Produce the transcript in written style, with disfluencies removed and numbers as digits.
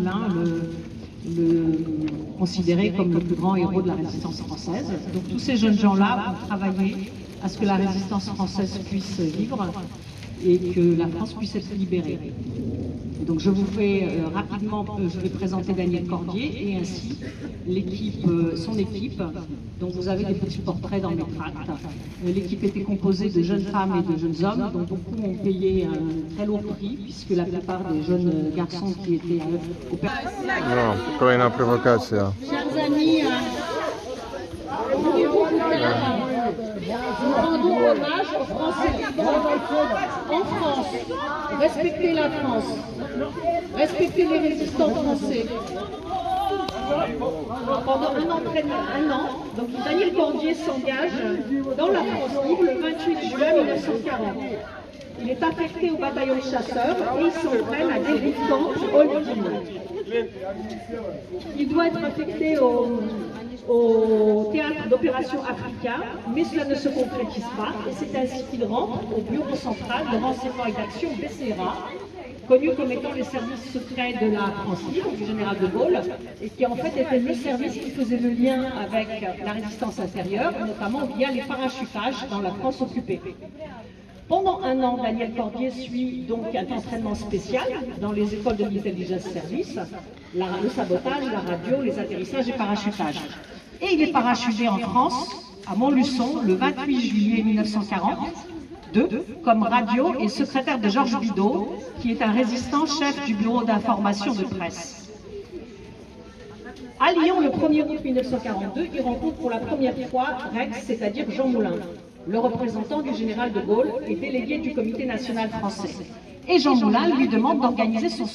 Moulin le considérait comme le plus grand héros de la résistance française. Donc tous ces jeunes gens-là ont travaillé à ce que la résistance française puisse vivre et que la France puisse être libérée. Donc je vous fais rapidement, je vais présenter Daniel Cordier et ainsi son équipe, dont vous avez des petits portraits dans mes tracts. L'équipe était composée de jeunes femmes et de jeunes hommes, dont beaucoup ont payé un très lourd prix, puisque la plupart des jeunes garçons qui étaient au No, kolejna prowokacja. Chers amis, nous rendons hommage aux Français en France. Respectez la France. Respectez les résistants français. Pendant un an, donc Daniel Cordier s'engage dans la France libre le 28 juin 1940. Il est affecté au bataillon de chasseurs et il s'entraîne à des camps Holguin. Il doit être affecté au théâtre d'opération Africa, mais cela ne se concrétise pas et c'est ainsi qu'il rentre au bureau central de renseignement et d'action BCRA, connu comme étant les services secrets de la France libre, du général de Gaulle, et qui en fait était le service qui faisait le lien avec la résistance intérieure, notamment via les parachutages dans la France occupée. Pendant un an, Daniel Cordier suit donc un entraînement spécial dans les écoles de l'intelligence service, le sabotage, la radio, les atterrissages et parachutages. Et il est parachuté en France, à Montluçon, le 28 juillet 1942, comme radio et secrétaire de Georges Bidault, qui est un résistant chef du bureau d'information de presse. À Lyon, le 1er août 1942, il rencontre pour la première fois Rex, c'est-à-dire Jean Moulin, le représentant du général de Gaulle et délégué du Comité national français. Et Jean Moulin lui demande d'organiser son